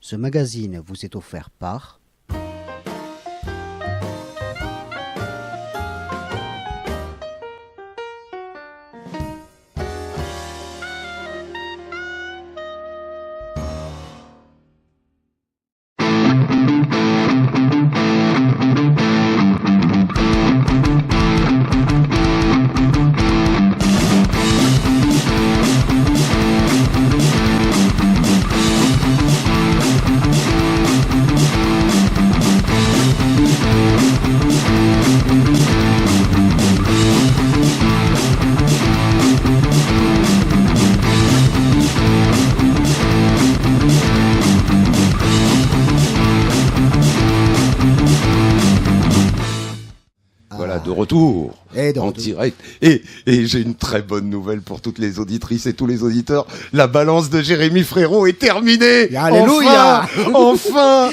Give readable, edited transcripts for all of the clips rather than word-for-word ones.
Ce magazine vous est offert par... Retour en direct et j'ai une très bonne nouvelle pour toutes les auditrices et tous les auditeurs. La balance de Jérémy Frérot est terminée. Alléluia. Enfin.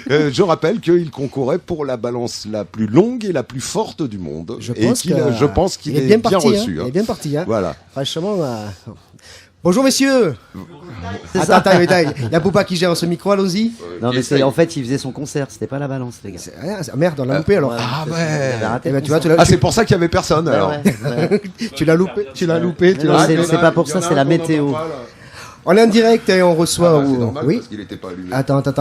Je rappelle qu'il concourait pour la balance la plus longue et la plus forte du monde. Je pense qu'il est bien reçu. Il est bien parti. Voilà. Franchement. Bonjour messieurs. Attends, il y a Poupa qui gère ce micro, allons-y. Non mais c'est en fait il faisait son concert, c'était pas la balance les gars. Merde, on l'a loupé alors. Ah ouais. C'est pour ça qu'il y avait personne alors. Ouais. Tu l'as loupé. C'est pas pour ça, c'est la météo. On est en direct et on reçoit. Oui. Parce qu'il était pas allumé. Attends. Tout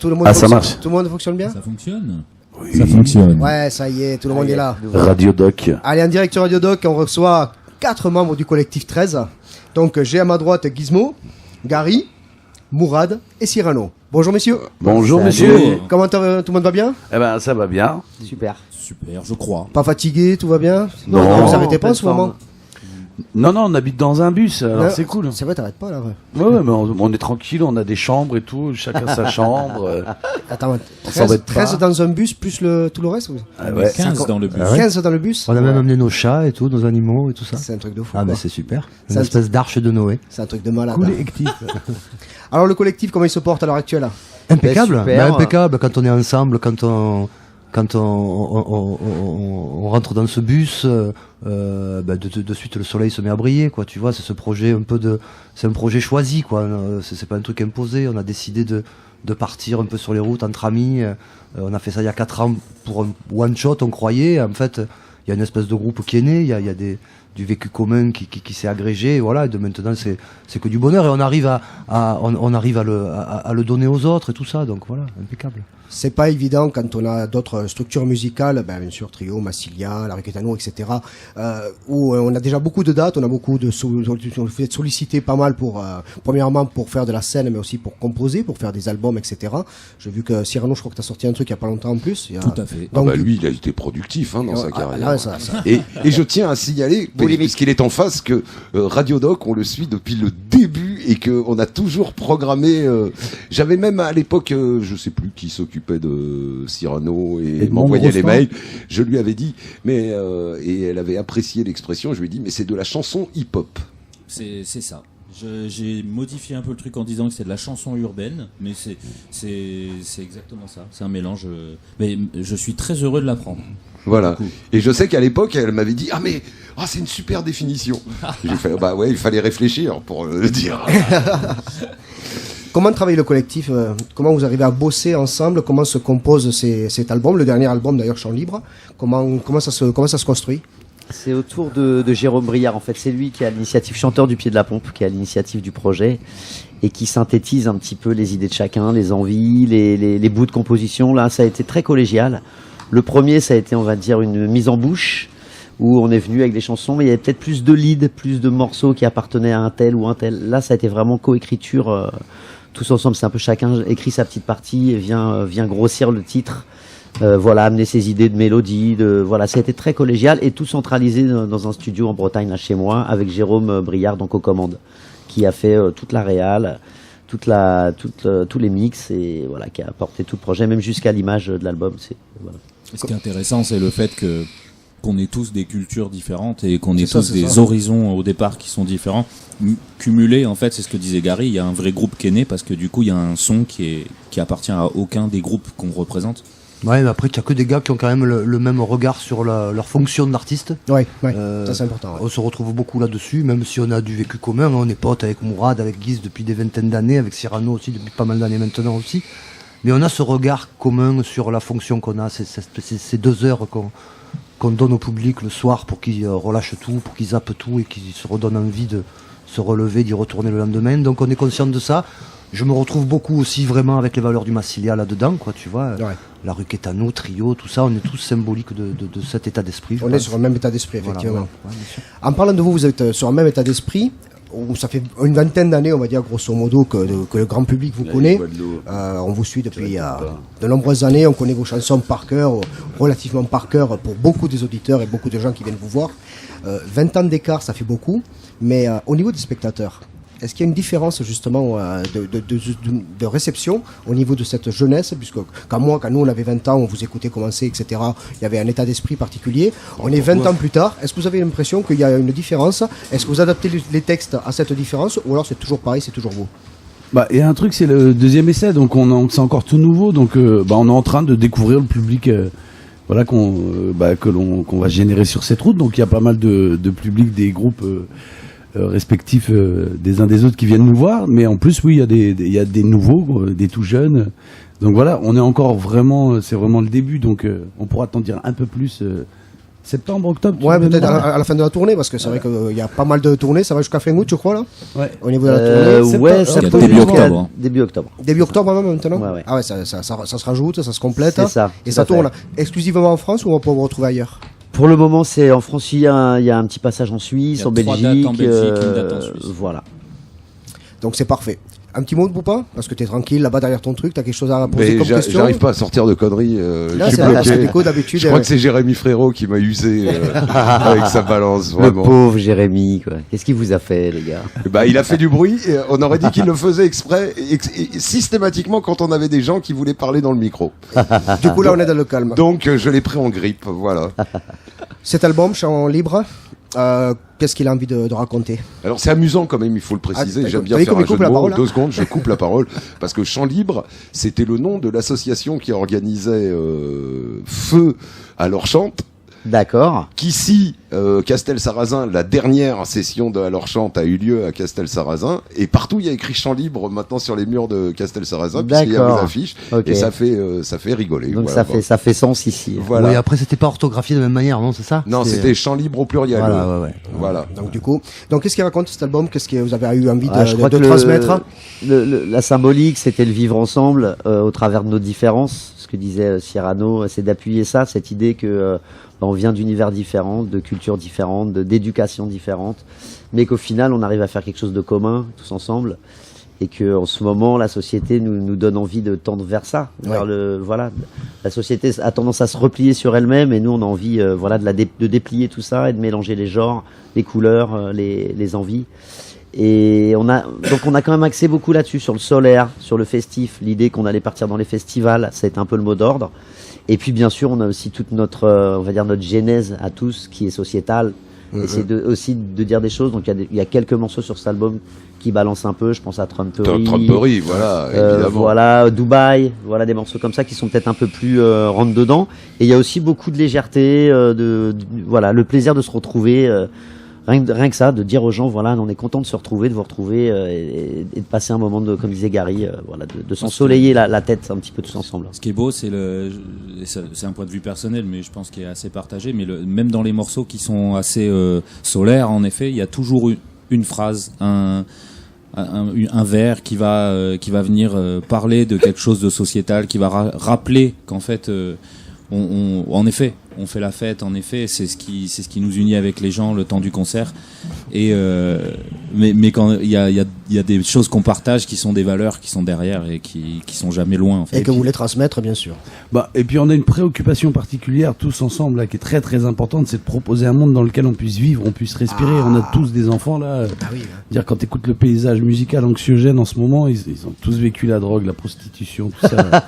le monde. Ça marche. Tout le monde fonctionne bien. Ça fonctionne. Oui. Ça fonctionne. Ouais, ça y est, tout le monde est là. Radio Doc. Allez, en direct sur Radio Doc, on reçoit 4 membres du collectif 13. Donc j'ai à ma droite Gizmo, Gary, Mourad et Cyrano. Bonjour messieurs. Bonjour messieurs. Comment tout le monde va bien? Eh ben ça va bien. Super, je crois. Pas fatigué, tout va bien? Non, vous arrêtez pas en ce moment? Non, on habite dans un bus, alors c'est cool. C'est vrai, t'arrêtes pas là. Ouais, mais on est tranquille, on a des chambres et tout, chacun sa chambre. Attends, 13 dans un bus plus tout le reste? Ouais. 15 dans le bus. 15 dans le bus? On a même amené nos chats et tout, nos animaux et tout ça. C'est un truc de fou. Ah, mais c'est super. Une espèce d'arche de Noé. C'est un truc de malade. Collectif. Alors, le collectif, comment il se porte à l'heure actuelle? Impeccable. Super. Impeccable quand on est ensemble, quand on rentre dans ce bus, de suite le soleil se met à briller, quoi. Tu vois, c'est ce projet c'est un projet choisi, quoi. C'est pas un truc imposé. On a décidé de partir un peu sur les routes entre amis. On a fait ça il y a 4 ans pour un one shot, on croyait. En fait, il y a une espèce de groupe qui est né. Il y a du vécu commun qui s'est agrégé. Et voilà. Et de maintenant, c'est que du bonheur. Et on arrive à le donner aux autres et tout ça. Donc voilà, impeccable. C'est pas évident quand on a d'autres structures musicales, bien sûr Trio, Massilia, La Requetano, etc. Où on a déjà beaucoup de dates, on a beaucoup on fait être sollicité pas mal pour premièrement pour faire de la scène, mais aussi pour composer, pour faire des albums, etc. J'ai vu que Cyrano, je crois que t'as sorti un truc il y a pas longtemps en plus. Tout à fait. Donc, lui, il a été productif dans sa carrière. Là, et je tiens à signaler, puisqu'il est en face, que Radio Doc, on le suit depuis le début et qu'on a toujours programmé. J'avais même à l'époque, je sais plus qui s'occupait de Cyrano et m'envoyait les mails. Je lui avais dit, et elle avait apprécié l'expression. Je lui ai dit, mais c'est de la chanson hip-hop. C'est ça. J'ai modifié un peu le truc en disant que c'est de la chanson urbaine, mais c'est exactement ça. C'est un mélange. Mais je suis très heureux de l'apprendre. Voilà. Et je sais qu'à l'époque, elle m'avait dit, c'est une super définition. J'ai fait, il fallait réfléchir pour le dire. Comment travaille le collectif? Comment vous arrivez à bosser ensemble? Comment se compose cet album? Le dernier album d'ailleurs, Chant Libre. Comment ça se construit? C'est autour de Jérôme Briard en fait. C'est lui qui a l'initiative, chanteur du Pied de la Pompe, qui a l'initiative du projet et qui synthétise un petit peu les idées de chacun, les envies, les bouts de composition. Là, ça a été très collégial. Le premier, ça a été, on va dire, une mise en bouche où on est venu avec des chansons, mais il y avait peut-être plus de leads, plus de morceaux qui appartenaient à un tel ou un tel. Là, ça a été vraiment coécriture. Tous ensemble, c'est un peu chacun écrit sa petite partie et vient grossir le titre, amener ses idées de mélodie, ça a été très collégial et tout centralisé dans un studio en Bretagne, là chez moi, avec Jérôme Briard donc aux commandes, qui a fait toute la réal, tous les mix et voilà, qui a apporté tout le projet, même jusqu'à l'image de l'album. Ce qui est intéressant, c'est le fait qu'on ait tous des cultures différentes et qu'on ait tous des horizons au départ qui sont différents. Cumulés, en fait, c'est ce que disait Gary, il y a un vrai groupe qui est né parce que du coup, il y a un son qui appartient à aucun des groupes qu'on représente. Ouais, mais après, il n'y a que des gars qui ont quand même le même regard sur leur fonction d'artiste. Ouais, ça c'est important. Ouais. On se retrouve beaucoup là-dessus, même si on a du vécu commun. On est potes avec Mourad, avec Guise depuis des vingtaines d'années, avec Cyrano aussi depuis pas mal d'années maintenant aussi. Mais on a ce regard commun sur la fonction qu'on a, ces 2 heures qu'on donne au public le soir pour qu'ils relâchent tout, pour qu'ils zappent tout et qu'ils se redonnent envie de se relever, d'y retourner le lendemain. Donc on est conscient de ça. Je me retrouve beaucoup aussi vraiment avec les valeurs du Massilia là-dedans, quoi, tu vois. Ouais. La rue Quétano, Trio, tout ça, on est tous symboliques de cet état d'esprit. On est sur le même état d'esprit, effectivement. Voilà, ouais, en parlant de vous êtes sur un même état d'esprit. Où ça fait une vingtaine d'années, on va dire grosso modo, que le grand public vous connaît. On vous suit depuis de nombreuses années. On connaît vos chansons par cœur, relativement par cœur pour beaucoup des auditeurs et beaucoup de gens qui viennent vous voir. 20 ans d'écart, ça fait beaucoup. Mais au niveau des spectateurs, est-ce qu'il y a une différence justement de réception au niveau de cette jeunesse, puisque quand nous on avait 20 ans, on vous écoutait commencer, etc. Il y avait un état d'esprit particulier. On est 20 ans plus tard. Est-ce que vous avez l'impression qu'il y a une différence? Est-ce que vous adaptez les textes à cette différence, ou alors c'est toujours pareil, c'est toujours vous? Il y a un truc, c'est le deuxième essai, donc c'est encore tout nouveau, donc on est en train de découvrir le public. Qu'on va générer sur cette route. Donc il y a pas mal de public, des groupes respectifs des uns des autres qui viennent nous voir, mais en plus oui, il y a des nouveaux, des tout jeunes. Donc voilà, on est encore vraiment, c'est vraiment le début, donc on pourra t'en dire un peu plus septembre, octobre. Ouais, peut-être à la fin de la tournée, parce que c'est vrai qu'il y a pas mal de tournées, ça va jusqu'à fin août, je crois, là. Ouais. Au niveau de la tournée. Ouais, septembre, début octobre. Début octobre. Début octobre même maintenant. Ouais. Ah ouais, ça se rajoute, ça se complète. C'est ça. Et ça tourne exclusivement en France, ou on peut vous retrouver ailleurs? Pour le moment, c'est en France. Il y a un petit passage en Suisse, en Belgique. Une date en Suisse. Voilà. Donc c'est parfait. Un petit mot de Boupin, parce que t'es tranquille là-bas derrière ton truc, t'as quelque chose à poser comme question? J'arrive pas à sortir de conneries. Là, je suis bloqué. D'habitude. Je crois que c'est Jérémy Frérot qui m'a usé avec sa balance. Vraiment. Le pauvre Jérémy, quoi. Qu'est-ce qu'il vous a fait, les gars? Il a fait du bruit. Et on aurait dit qu'il le faisait exprès, et systématiquement quand on avait des gens qui voulaient parler dans le micro. Du coup, là, on est dans le calme. Donc, je l'ai pris en grippe, voilà. Cet album, Chant libre, qu'est-ce qu'il a envie de raconter? Alors c'est amusant quand même, il faut le préciser. J'aime bien allez, faire un jeu de mots. Parole, 2 secondes, je coupe la parole parce que Chant libre, c'était le nom de l'association qui organisait Feu à l'Orchante. D'accord. Qu'ici, Castel-Sarrazin, la dernière session de l'Orchante a eu lieu à Castel-Sarrazin, et partout il y a écrit Chant libre maintenant sur les murs de Castel-Sarrazin, puisqu'il y a des affiches, et ça fait rigoler. Donc voilà, ça fait sens ici. Voilà. Oui, après c'était pas orthographié de la même manière, non, c'est ça? Non, c'était Chant libre au pluriel. Voilà. Donc du coup, qu'est-ce qu'il raconte cet album? Qu'est-ce que vous avez eu envie de transmettre? La symbolique, c'était le vivre ensemble au travers de nos différences. Ce que disait Cyrano, c'est d'appuyer ça, cette idée que on vient d'univers différents, de cultures différentes, d'éducations différentes, mais qu'au final on arrive à faire quelque chose de commun tous ensemble, et que en ce moment la société nous donne envie de tendre vers ça, vers la société a tendance à se replier sur elle-même, et nous on a envie de déplier tout ça et de mélanger les genres, les couleurs, les envies. Et on a quand même axé beaucoup là-dessus, sur le solaire, sur le festif, l'idée qu'on allait partir dans les festivals, ça a été un peu le mot d'ordre. Et puis bien sûr, on a aussi toute notre genèse à tous qui est sociétale. Et c'est aussi de dire des choses. Donc il y a quelques morceaux sur cet album qui balancent un peu. Je pense à Trumpery, voilà, évidemment. Voilà, Dubaï, voilà des morceaux comme ça qui sont peut-être un peu plus rentre dedans. Et il y a aussi beaucoup de légèreté, le plaisir de se retrouver. Rien que ça, de dire aux gens, voilà, on est content de se retrouver, de vous retrouver et de passer un moment comme disait Gary, de s'ensoleiller la tête un petit peu tous ensemble. Ce qui est beau, c'est un point de vue personnel, mais je pense qu'il est assez partagé. Mais même dans les morceaux qui sont assez solaires, en effet, il y a toujours une phrase, un vers qui va venir parler de quelque chose de sociétal, qui va rappeler qu'en fait, en effet, on fait la fête, en effet, c'est ce qui nous unit avec les gens le temps du concert. Et mais quand il y a des choses qu'on partage qui sont des valeurs qui sont derrière et qui sont jamais loin en fait. Et que vous voulez transmettre, bien sûr. Et puis on a une préoccupation particulière tous ensemble là qui est très très importante, c'est de proposer un monde dans lequel on puisse vivre, on puisse respirer. On a tous des enfants là. Dire quand t'écoutes le paysage musical anxiogène en ce moment, ils ont tous vécu la drogue, la prostitution, tout ça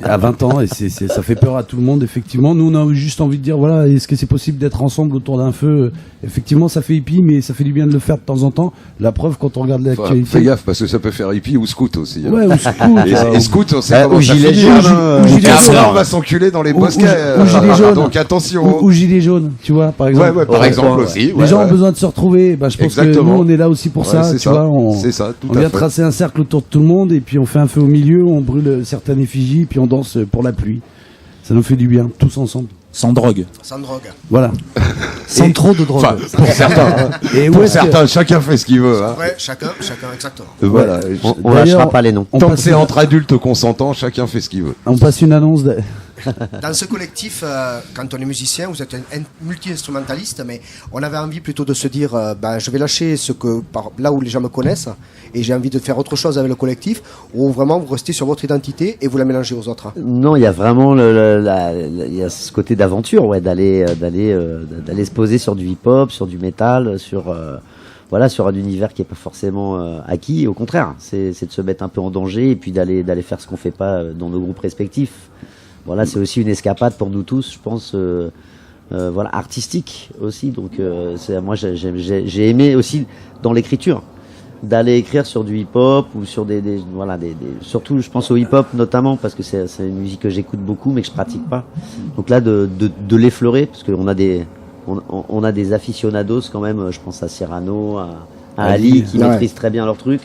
à 20 ans, et ça fait peur à tout le monde. Effectivement, nous on a juste envie de dire voilà, est-ce que c'est possible d'être ensemble autour d'un feu? Effectivement, ça fait hippie, mais ça fait du bien de le faire de temps en temps. La preuve, quand on regarde l'actu l'actualité. Fais gaffe parce que ça peut faire hippie ou scout aussi. Ouais, ou scout. Et scout, on sait comment ou ça gilet finit. jaune, hein. ou gilet Et après, jaune. on va s'enculer dans les Ou bosquets. gilet jaune. Donc attention. Ou gilet jaune, tu vois, par exemple. Ouais, par exemple aussi. Les gens ont besoin de se retrouver. Bah, je pense Exactement. que nous, on est là aussi pour Ouais, ça. c'est Tu ça. vois, C'est ça, tout on à vient fait. tracer un cercle autour de tout le monde et puis on fait un feu au milieu, on brûle certaines effigies, puis on danse pour la pluie. Ça nous fait du bien, tous ensemble. Sans drogue. Sans drogue. Voilà. Sans trop de drogue. Enfin, pour certains. Et où Pour est-ce que- certains, chacun fait ce qu'il veut. Hein. Ouais, chacun, exactement. Voilà. On D'ailleurs, lâchera pas les noms. on Tant que passe c'est une- entre adultes consentants, chacun fait ce qu'il veut. On passe une annonce. Dans ce collectif, quand on est musicien, vous êtes un multi-instrumentaliste, mais on avait envie plutôt de se dire, je vais lâcher là où les gens me connaissent, et j'ai envie de faire autre chose avec le collectif, ou vraiment vous restez sur votre identité et vous la mélangez aux autres. Non, il y a vraiment il y a ce côté d'aventure, ouais, d'aller se poser sur du hip-hop, sur du métal, sur un univers qui est pas forcément acquis. Au contraire, c'est de se mettre un peu en danger et puis d'aller faire ce qu'on fait pas dans nos groupes respectifs. Voilà, c'est aussi une escapade pour nous tous, je pense. Artistique aussi. Donc, moi, j'ai aimé aussi dans l'écriture d'aller écrire sur du hip-hop ou sur surtout, je pense au hip-hop notamment parce que c'est une musique que j'écoute beaucoup mais que je pratique pas. Donc là, de l'effleurer parce qu'on a on a des aficionados quand même. Je pense à Cyrano, à Ali qui maîtrisent très bien leur truc.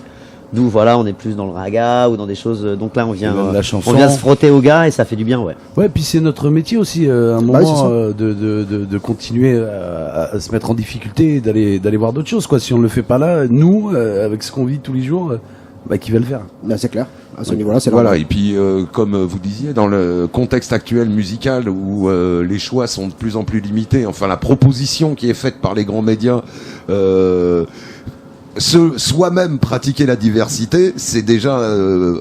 Nous, voilà, on est plus dans le raga ou dans des choses. Donc là, on vient se frotter aux gars et ça fait du bien, ouais. Ouais, puis c'est notre métier aussi, un moment de continuer à se mettre en difficulté et d'aller voir d'autres choses, quoi. Si on le fait pas là, nous, avec ce qu'on vit tous les jours, qui va le faire? Là, c'est clair. À ce niveau-là, c'est Voilà. normal. Et puis, comme vous disiez, dans le contexte actuel musical où les choix sont de plus en plus limités, enfin, la proposition qui est faite par les grands médias. Soi-même pratiquer la diversité, c'est déjà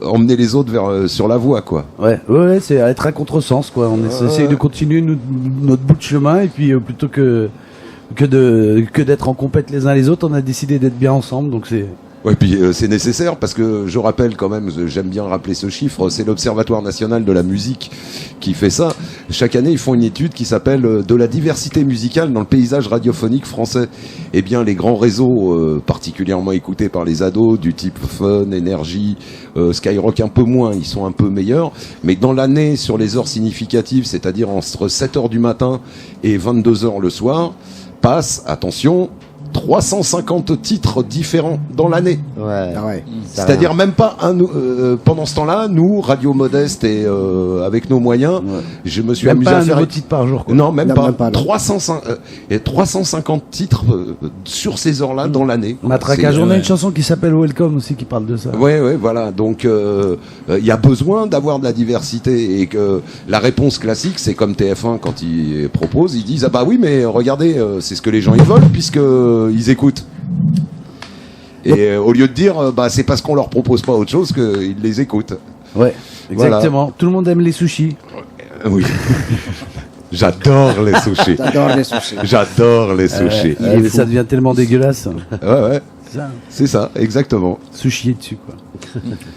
emmener les autres sur la voie, quoi. Ouais, c'est être à contresens, quoi. On essaye de continuer notre bout de chemin et puis plutôt que d'être en compète les uns les autres, on a décidé d'être bien ensemble. Donc c'est. Ouais, puis c'est nécessaire parce que je rappelle quand même, j'aime bien rappeler ce chiffre, c'est l'Observatoire national de la musique qui fait ça. Chaque année, ils font une étude qui s'appelle de la diversité musicale dans le paysage radiophonique français. Eh bien, les grands réseaux particulièrement écoutés par les ados, du type Fun, Énergie, Skyrock un peu moins, ils sont un peu meilleurs. Mais dans l'année, sur les heures significatives, c'est-à-dire entre 7h du matin et 22h le soir, passe, attention, 350 titres différents dans l'année. Ouais. Ah ouais. C'est-à-dire même pas pendant ce temps-là, nous, radio modeste et avec nos moyens, je me suis Même amusé pas à un faire nouveau titre par jour, quoi. Non, même Non, pas. même pas, non. 350 titres sur ces heures-là dans l'année. Matraquage. C'est- On a une chanson qui s'appelle Welcome aussi qui parle de ça. Ouais, voilà. Donc, il y a besoin d'avoir de la diversité et que la réponse classique, c'est comme TF1 quand ils proposent, ils disent ah bah oui, mais regardez, c'est ce que les gens ils veulent puisque ils écoutent. Et au lieu de dire c'est parce qu'on leur propose pas autre chose qu'ils les écoutent. Ouais, Voilà. exactement. Tout le monde aime les sushis. Oui. J'adore les sushis. J'adore les sushis. J'adore les sushis. Ça devient tellement dégueulasse. Ouais, C'est ça. c'est ça, exactement. Sushi dessus, quoi.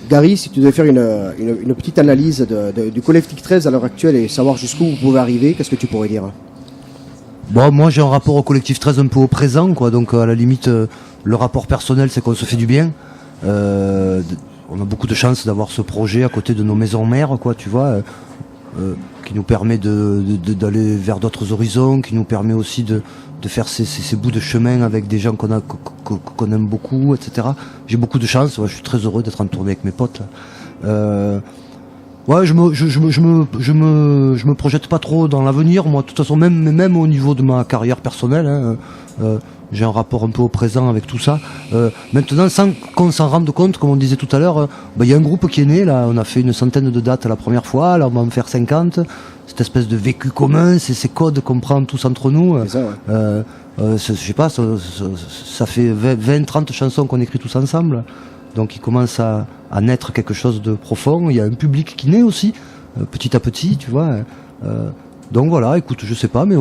Gary, si tu devais faire une petite analyse du collectif 13 à l'heure actuelle et savoir jusqu'où vous pouvez arriver, qu'est-ce que tu pourrais dire? Bon, moi j'ai un rapport au collectif 13 un peu au présent, quoi. Donc à la limite, le rapport personnel, c'est qu'on se fait du bien. On a beaucoup de chance d'avoir ce projet à côté de nos maisons mères, quoi, tu vois, qui nous permet d'aller vers d'autres horizons, qui nous permet aussi de faire ces bouts de chemin avec des gens qu'on aime beaucoup, etc. J'ai beaucoup de chance. Ouais, je suis très heureux d'être en tournée avec mes potes, là. Ouais, je me projette pas trop dans l'avenir, moi. De toute façon, même au niveau de ma carrière personnelle, hein, j'ai un rapport un peu au présent avec tout ça. Maintenant, sans qu'on s'en rende compte, comme on disait tout à l'heure, il y a un groupe qui est né, là. On a fait une centaine de dates la première fois, là, on va en faire 50. Cette espèce de vécu commun, ces codes qu'on prend tous entre nous. C'est ça, ouais. Je sais pas, ça fait 20, 30 chansons qu'on écrit tous ensemble. Donc il commence à naître quelque chose de profond. Il y a un public qui naît aussi, petit à petit, tu vois. Donc voilà, écoute, je sais pas, mais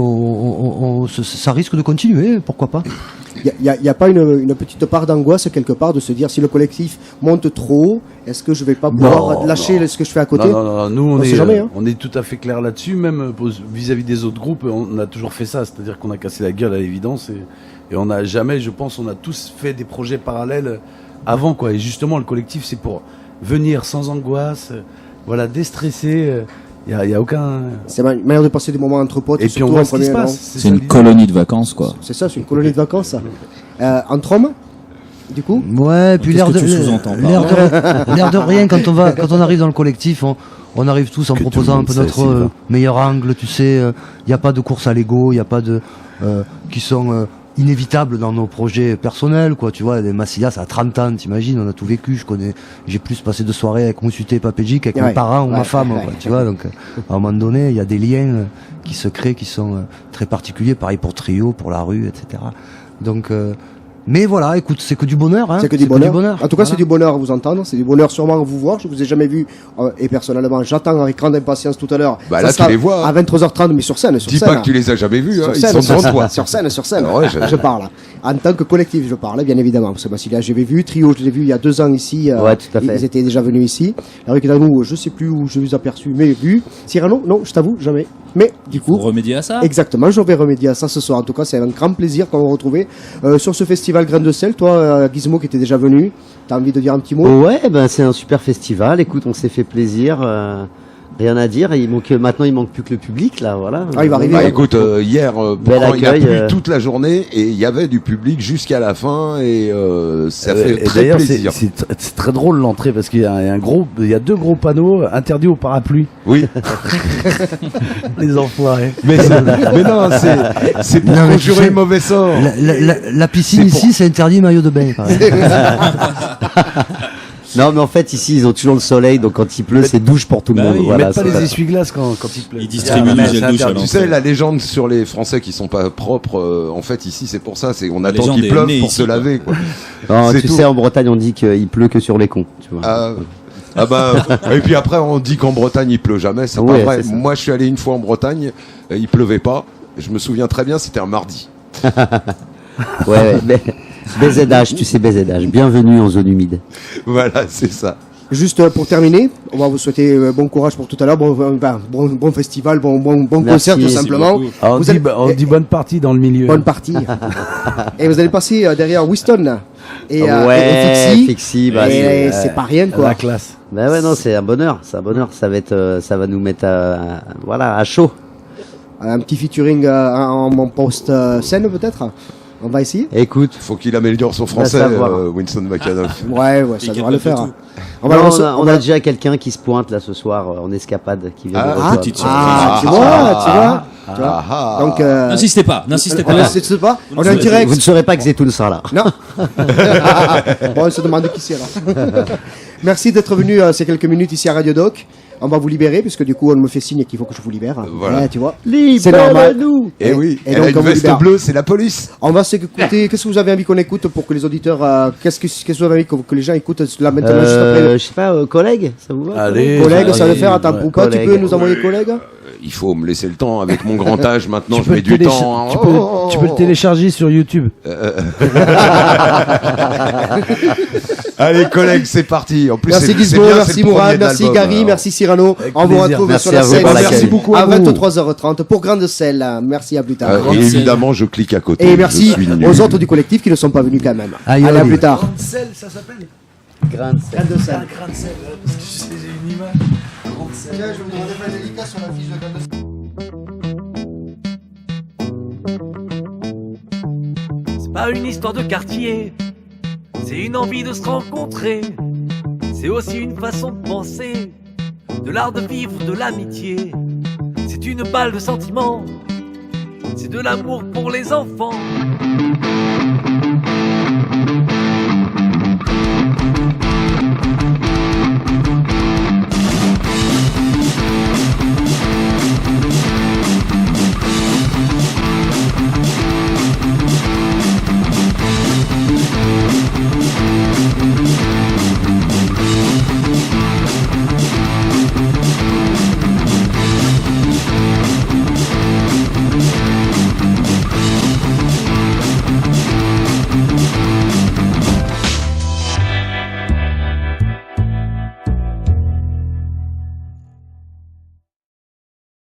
ça risque de continuer, pourquoi pas. Il y a pas une petite part d'angoisse quelque part de se dire si le collectif monte trop haut, est-ce que je vais pas pouvoir lâcher ce que je fais à côté? Non, nous on sait jamais, hein. on est tout à fait clair là-dessus, même vis-à-vis des autres groupes, on a toujours fait ça, c'est-à-dire qu'on a cassé la gueule à l'évidence et on n'a jamais, je pense, on a tous fait des projets parallèles avant, quoi. Et justement, le collectif, c'est pour venir sans angoisse, voilà, déstresser. Il y a aucun. C'est une manière de passer des moments entre potes. Et puis on voit ce qui se passe. C'est une colonie de vacances, quoi. C'est ça, c'est une colonie de vacances, ça. Entre hommes, du coup. Ouais, puis Qu'est-ce que tu sous-entends par l'air de rien quand on arrive dans le collectif, on arrive tous en Que proposant un peu tout le monde sait, notre Sylvain. meilleur angle, tu sais. Il n'y a pas de course à l'ego, il n'y a pas de qui sont inévitables dans nos projets personnels, quoi. Tu vois, les Massilia, ça a 30 ans, t'imagines, on a tout vécu. J'ai plus passé de soirées avec Moussuté et Papéji qu'avec mes parents ou ma femme, quoi, tu vois. Donc, à un moment donné, il y a des liens qui se créent, qui sont très particuliers. Pareil pour Trio, pour la rue, etc. Donc, mais voilà, écoute, c'est que du bonheur, hein. C'est que du bonheur. En tout cas, Voilà. c'est du bonheur à vous entendre. C'est du bonheur sûrement à vous voir. Je vous ai jamais vu. Et personnellement, j'attends avec grande impatience tout à l'heure. Bah Ça là, tu sera les vois. À 23h30, mais sur scène. Dis pas que tu les as jamais vus, hein, Sur ils scène, sont devant toi. sur scène. Ah ouais, je parle. En tant que collectif, je parle, bien évidemment. Parce que Massilia, j'avais vu. Trio, je l'ai vu il y a 2 ans ici. Ouais, tout à fait. Ils étaient déjà venus ici. La rue Quédanou, je sais plus où je les ai aperçus, mais vu. Cyrano, non, je t'avoue, jamais. Mais, du coup. Pour remédier à ça. Exactement, je vais remédier à ça ce soir. En tout cas, c'est un grand plaisir qu'on va retrouver sur ce festival Grain de Sel. Toi, Gizmo, qui était déjà venu, t'as envie de dire un petit mot? Ouais, ben c'est un super festival. Écoute, on s'est fait plaisir. Rien à dire. Maintenant, il manque plus que le public, là, voilà. Ah, il va arriver. Bah écoute, hier, Bel pourtant, il a accueil, plu toute la journée et il y avait du public jusqu'à la fin et ça fait Et très d'ailleurs, plaisir. c'est très drôle l'entrée parce qu'il y a il y a 2 gros panneaux interdits aux parapluies. Oui, Les enfoirés. mais non, c'est pour Non, mais tu conjurer sais, le mauvais sort. La piscine C'est ici, c'est interdit maillot de bain. Pareil. Non, mais en fait, ici, ils ont toujours le soleil, donc quand il pleut, c'est douche pour tout le Bah monde. oui, ils Ils Voilà, mettent pas c'est les ça. essuie-glaces quand il pleut. Ils distribuent Ah, du mais gel c'est douche à interdit. Tu sais, la légende sur les Français qui sont pas propres, en fait, ici, c'est pour ça. C'est on attend légende qu'il est pleuve née pour ici, se quoi. laver. Quoi. Non, C'est tu tout. sais, en Bretagne, on dit qu'il pleut que sur les cons, tu vois. Ah bah et puis après on dit qu'en Bretagne il pleut jamais, c'est Ouais, pas vrai. c'est ça. Moi je suis allé une fois en Bretagne, il pleuvait pas. Je me souviens très bien, c'était un mardi. Ouais, BZH, tu sais, BZH. Bienvenue en zone humide. Voilà, c'est ça. Juste pour terminer, on va vous souhaiter bon courage pour tout à l'heure, bon festival, bon Merci, concert tout merci simplement. beaucoup. Ah, Vous allez- on dit bonne partie dans le milieu. Bonne partie. Et vous allez passer derrière Winston et Ouais, Fixie. Fixie, bah, Et c'est pas rien quoi. La classe. Bah ouais, non, c'est un bonheur. Ça va être, ça va nous mettre voilà, à chaud. Un petit featuring en post scène peut-être. On va essayer. Écoute, Faut qu'il améliore son français, savoir. Winston McAnuff. Ouais, ça Et devrait le faire. tout. On va le rece- on a déjà quelqu'un qui se pointe là ce soir en escapade qui vient de Ah, rejoindre. petite tu vois. Donc N'insistez pas. on n'insiste pas. On est en direct. Vous ne saurez pas que Zetoun sera là. Non. Bon, on se demande qui c'est alors. Merci d'être venu ces quelques minutes ici à Radio Doc. On va vous libérer puisque du coup on me fait signe qu'il faut que je vous libère. Voilà. Ouais, tu vois. C'est normal. Libérez-nous. Et oui, et elle donc, a on une vous veste libère. bleue, c'est la police. On va s'écouter. Qu'est-ce que vous avez envie qu'on écoute pour que les auditeurs, qu'est-ce que vous avez envie que les gens écoutent là maintenant juste après. Je sais pas, collègue, ça vous va? Allez. Collègue, ça va allez, faire. Attends, ouais. ou pas, tu Collègue. peux nous envoyer collègue. Il faut me laisser le temps avec mon grand âge maintenant, je peux mets le du temps. tu peux le télécharger sur YouTube. Allez collègues, c'est parti. En plus Merci c'est Gizmo, bien, merci c'est le premier Mourad, de merci l'album, Gary, alors. merci Cyrano. Avec On vous plaisir. retrouve Merci sur la à vous scène. pour Merci l'accueil. beaucoup à à vous. 23h30 pour Grande Selle. Merci, à plus tard. Et évidemment, je clique à côté. Et je merci suis nul. aux autres du collectif qui ne sont pas venus quand même. Aïe, Allez, à aïe. plus tard. Sel, ça s'appelle Grande scène. Grande Selle. Grain de sel, parce que tu sais, j'ai une image. Grain de sel. Je vais vous demander de faire une dédicace sur la fiche de Grande Selle. C'est pas une histoire de quartier, c'est une envie de se rencontrer. C'est aussi une façon de penser, de l'art de vivre, de l'amitié. C'est une balle de sentiments, c'est de l'amour pour les enfants.